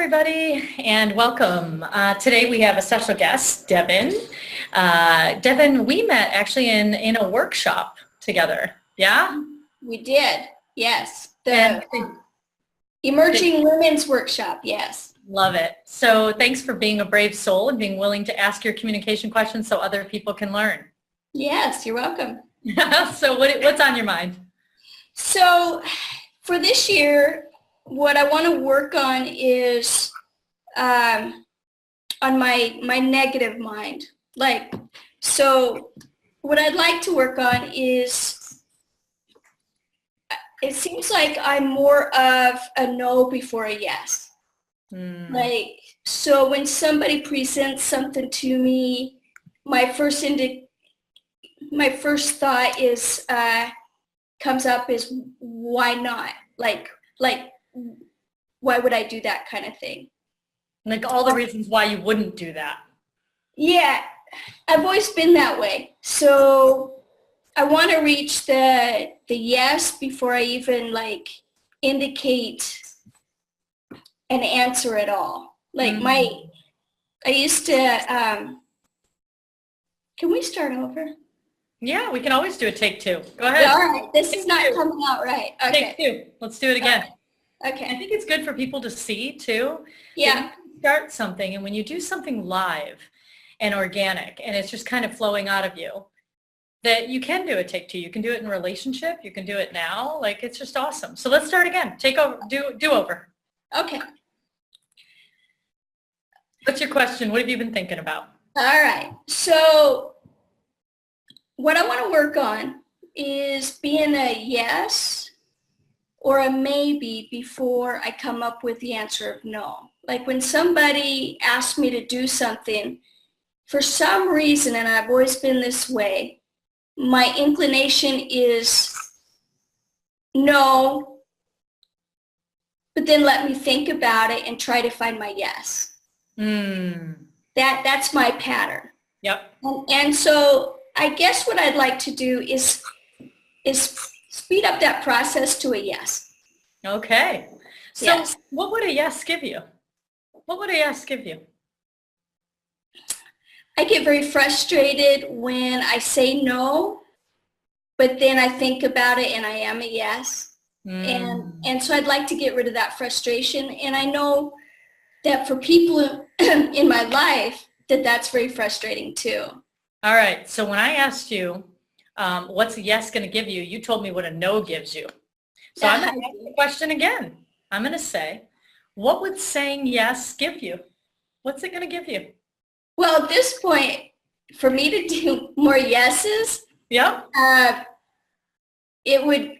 everybody, and welcome. Today we have a special guest, Devin. Devin, we met actually in a workshop together. Yeah? We did, yes. And The Emerging Women's Workshop, yes. love it. So thanks for being a brave soul and being willing to ask your communication questions so other people can learn. Yes, you're welcome. So what's on your mind? So for this year, what I want to work on is on my negative mind. So what I'd like to work on is, it seems like I'm more of a no before a yes. So when somebody presents something to me, my first thought is comes up is, why not? Like why would I do that kind of thing? Like all the reasons why you wouldn't do that. Yeah, I've always been that way. So I want to reach the yes before I even indicate an answer at all. I used to, can we start over? Yeah, we can always do a take two. Go ahead. All right, this is not coming out right. Okay. Take two. Let's do it again. Okay. I think it's good for people to see too. Yeah. You start something, and when you do something live and organic, and it's just kind of flowing out of you, that you can do a take two. You can do it in a relationship. You can do it now. It's just awesome. So let's start again. Take over. Do over. Okay. What's your question? What have you been thinking about? All right. So what I want to work on is being a yes or a maybe before I come up with the answer of no. Like when somebody asks me to do something, for some reason, and I've always been this way, my inclination is no, but then let me think about it and try to find my yes. That's my pattern. Yep. And so I guess what I'd like to do is speed up that process to a yes. Okay. So yes. What would a yes give you? What would a yes give you? I get very frustrated when I say no, but then I think about it and I am a yes. And so I'd like to get rid of that frustration. And I know that for people in my life, that's very frustrating too. All right. So when I asked you, what's a yes going to give you, you told me what a no gives you. So I'm going to ask the question again. I'm going to say, what would saying yes give you? What's it going to give you? Well, at this point, for me to do more yeses, yep. It'd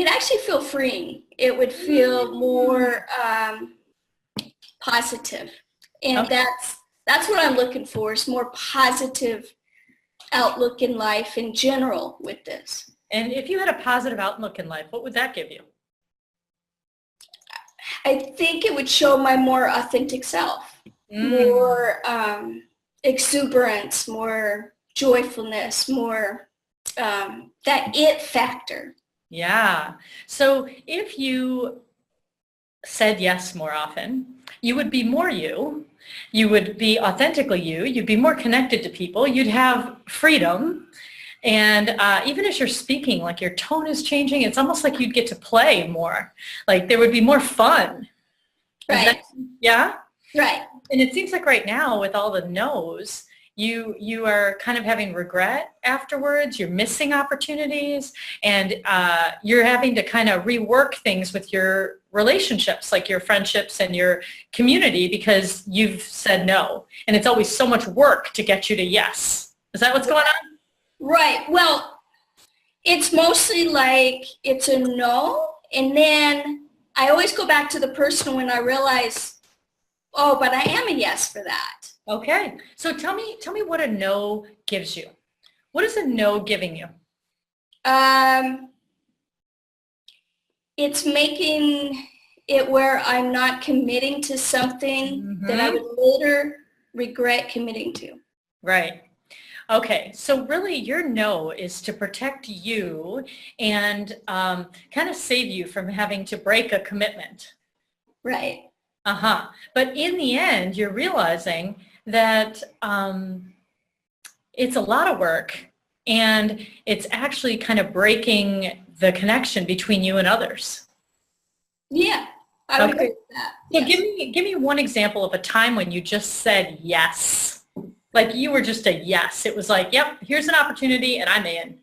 actually feel freeing. It would feel more positive. And okay. That's what I'm looking for, is more positive outlook in life in general with this. And if you had a positive outlook in life, what would that give you? I think it would show my more authentic self, more exuberance, more joyfulness, more that it factor. Yeah. So if you said yes more often, you would be more you. You would be authentically you. You'd be more connected to people. You'd have freedom. And even as you're speaking, your tone is changing. It's almost like you'd get to play more. There would be more fun. Right. Yeah? Right. And it seems like right now with all the no's, you are kind of having regret afterwards. You're missing opportunities, and you're having to kind of rework things with your relationships, like your friendships and your community, because you've said no. And it's always so much work to get you to yes. Is that what's going on? Right. Well, it's mostly it's a no, and then I always go back to the person when I realize, oh, but I am a yes for that. Okay. So tell me what a no gives you. What is a no giving you? It's making it where I'm not committing to something that I would later regret committing to. Right. Okay, so really your no is to protect you and kind of save you from having to break a commitment. Right. But in the end, you're realizing that it's a lot of work, and it's actually kind of breaking the connection between you and others. Yeah, I would agree with that. So Yes. give me one example of a time when you just said yes. Like you were just a yes. It was like, yep, here's an opportunity and I'm in.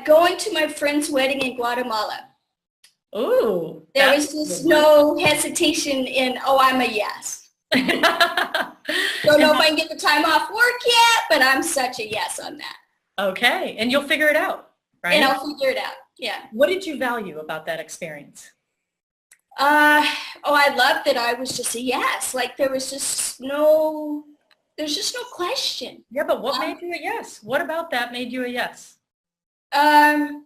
Going to my friend's wedding in Guatemala. Ooh. There was just no hesitation in, oh, I'm a yes. Don't know if I can get the time off work yet, but I'm such a yes on that. Okay. And you'll figure it out, right? And I'll figure it out. Yeah. What did you value about that experience? I loved that I was just a yes. Like there's just no question. Yeah, but what made you a yes? What about that made you a yes? Because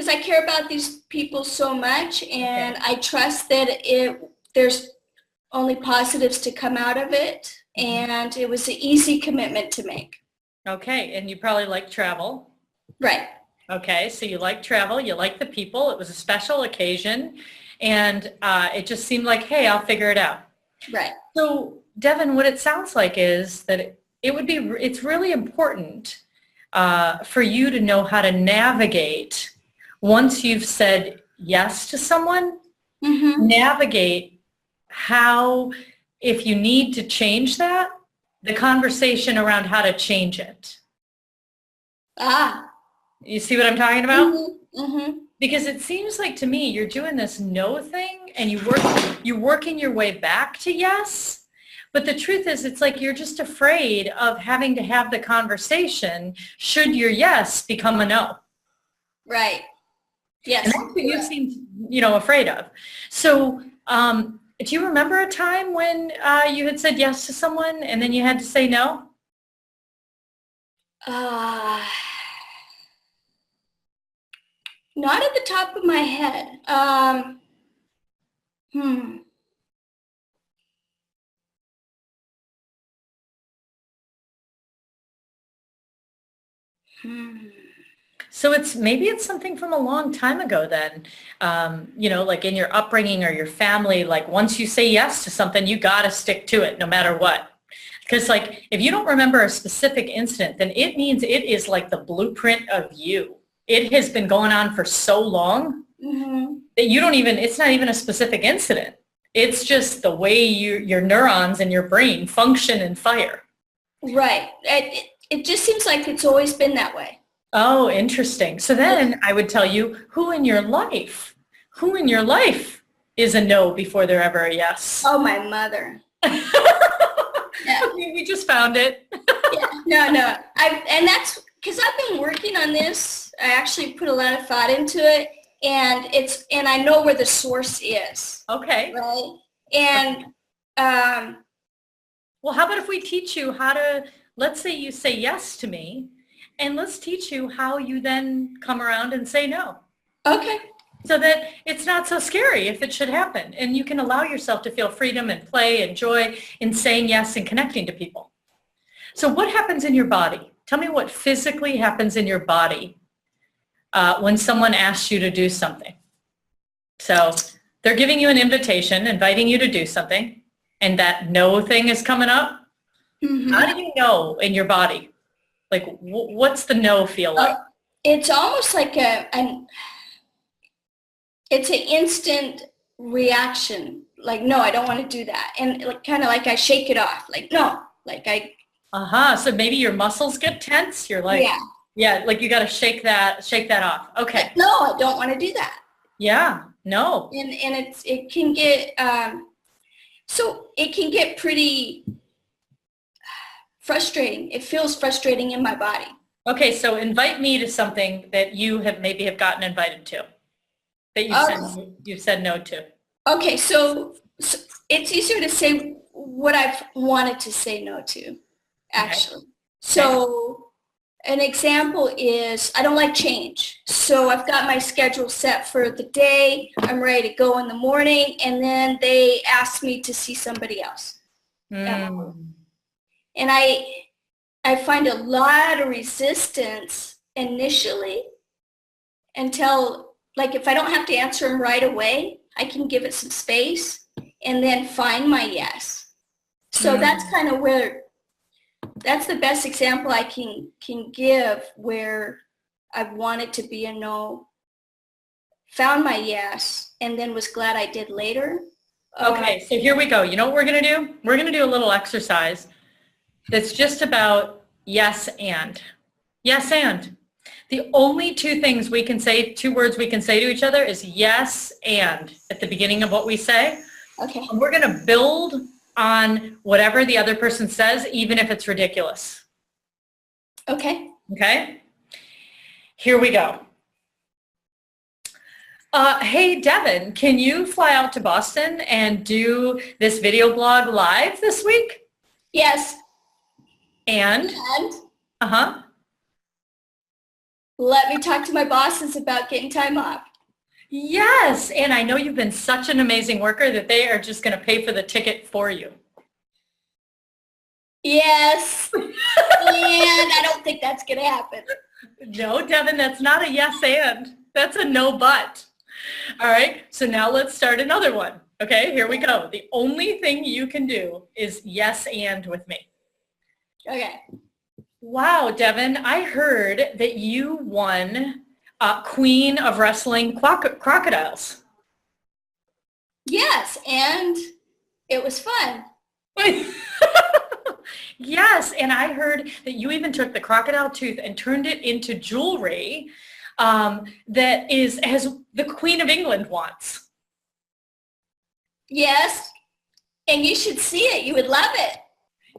I care about these people so much, and I trust that there's only positives to come out of it, and it was an easy commitment to make. Okay, and you probably like travel. Right. Okay, so you like travel, you like the people, it was a special occasion, and it just seemed like, hey, I'll figure it out. Right. So, Devin, what it sounds like is that it's really important for you to know how to navigate once you've said yes to someone, navigate how, if you need to change that, the conversation around how to change it. You see what I'm talking about? Because it seems like to me you're doing this no thing and you're working your way back to yes. But the truth is it's like you're just afraid of having to have the conversation should your yes become a no. Right. Yes. And that's what you seem, afraid of. So do you remember a time when you had said yes to someone and then you had to say no? Not at the top of my head. So maybe it's something from a long time ago then, like in your upbringing or your family, like once you say yes to something, you got to stick to it no matter what. Because like if you don't remember a specific incident, then it means it is like the blueprint of you. It has been going on for so long that it's not even a specific incident. It's just the way your neurons in your brain function and fire. Right. It just seems like it's always been that way. Oh, interesting. So then I would tell you who in your life is a no before they're ever a yes? Oh, my mother. Yeah. Okay, we just found it. No. And that's because I've been working on this. I actually put a lot of thought into it, and I know where the source is. Okay. Right. And well, how about if we teach you how to, let's say you say yes to me, and let's teach you how you then come around and say no. Okay. So that it's not so scary if it should happen. And you can allow yourself to feel freedom and play and joy in saying yes and connecting to people. So what happens in your body? Tell me what physically happens in your body when someone asks you to do something. So they're giving you an invitation, inviting you to do something, and that no thing is coming up. How do you know in your body? Like, what's the no feel like? It's almost like it's an instant reaction. Like, no, I don't want to do that. And kind of like I shake it off. Like, no, like I. So maybe your muscles get tense. You're like, yeah, like you got to shake that off. Okay. Like, no, I don't want to do that. Yeah, no. And it can get, so it can get pretty frustrating. It feels frustrating in my body. Okay, so invite me to something that you have gotten invited to, that you said no to. Okay, so it's easier to say what I've wanted to say no to, actually. Okay. So an example is I don't like change. So I've got my schedule set for the day. I'm ready to go in the morning, and then they ask me to see somebody else. And I find a lot of resistance initially until, like, if I don't have to answer them right away, I can give it some space. and then find my yes. So that's kind of where, that's the best example I can give where I wanted to be a no, found my yes, and then was glad I did later. Okay, so here we go. You know what we're going to do? We're going to do a little exercise that's just about yes and. Yes and. The only two things we can say, two words we can say to each other is yes and at the beginning of what we say. Okay. And we're going to build on whatever the other person says, even if it's ridiculous. Okay. Okay? Here we go. Hey, Devin, can you fly out to Boston and do this video blog live this week? Yes. And? Uh-huh. Let me talk to my bosses about getting time off. Yes, and I know you've been such an amazing worker that they are just going to pay for the ticket for you. Yes. And I don't think that's going to happen. No, Devin, that's not a yes and. That's a no but. All right, so now let's start another one. Okay, here we go. The only thing you can do is yes and with me. Okay. Wow, Devin, I heard that you won Queen of Wrestling Crocodiles. Yes, and it was fun. Yes, and I heard that you even took the crocodile tooth and turned it into jewelry that is as the Queen of England wants. Yes, and you should see it. You would love it.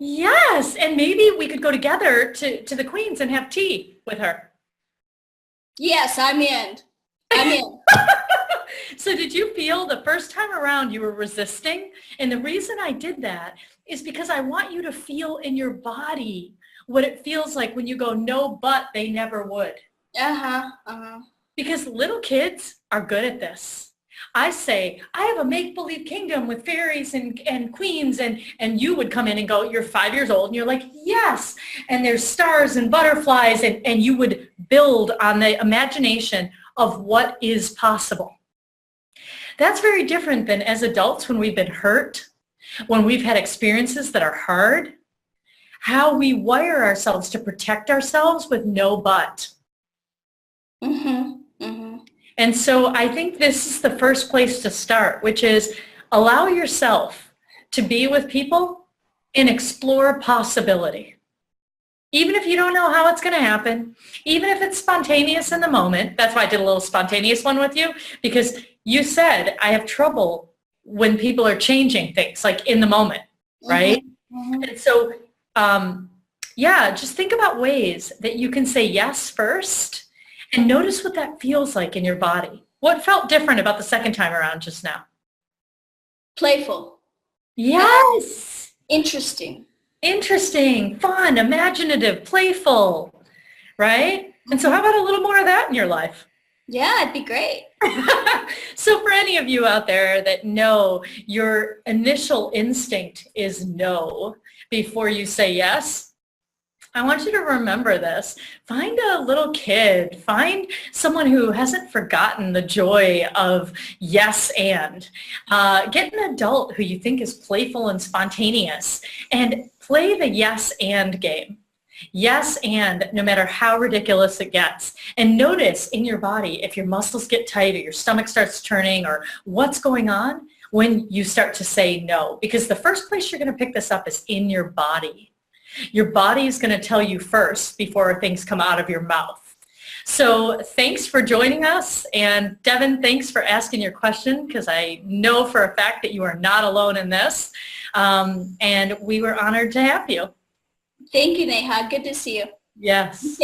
Yes, and maybe we could go together to the Queen's and have tea with her. Yes, I'm in. I'm in. So did you feel the first time around you were resisting? And the reason I did that is because I want you to feel in your body what it feels like when you go, no, but they never would. Because little kids are good at this. I say, I have a make-believe kingdom with fairies and queens, and you would come in and go, you're 5 years old, and you're like, yes, and there's stars and butterflies, and you would build on the imagination of what is possible. That's very different than as adults when we've been hurt, when we've had experiences that are hard, how we wire ourselves to protect ourselves with no but. And so I think this is the first place to start, which is allow yourself to be with people and explore possibility. Even if you don't know how it's going to happen, even if it's spontaneous in the moment. That's why I did a little spontaneous one with you, because you said I have trouble when people are changing things, like in the moment, right? And so, yeah, just think about ways that you can say yes first. And notice what that feels like in your body. What felt different about the second time around just now? Playful. Yes. Interesting. Interesting, fun, imaginative, playful, right? And so how about a little more of that in your life? Yeah, it'd be great. So for any of you out there that know your initial instinct is no before you say yes, I want you to remember this. Find a little kid. Find someone who hasn't forgotten the joy of yes and. Get an adult who you think is playful and spontaneous and play the yes and game. Yes and, no matter how ridiculous it gets. And notice in your body if your muscles get tight or your stomach starts turning or what's going on when you start to say no. Because the first place you're going to pick this up is in your body. Your body is going to tell you first before things come out of your mouth. So thanks for joining us. And Devin, thanks for asking your question, because I know for a fact that you are not alone in this. And we were honored to have you. Thank you, Neha. Good to see you. Yes.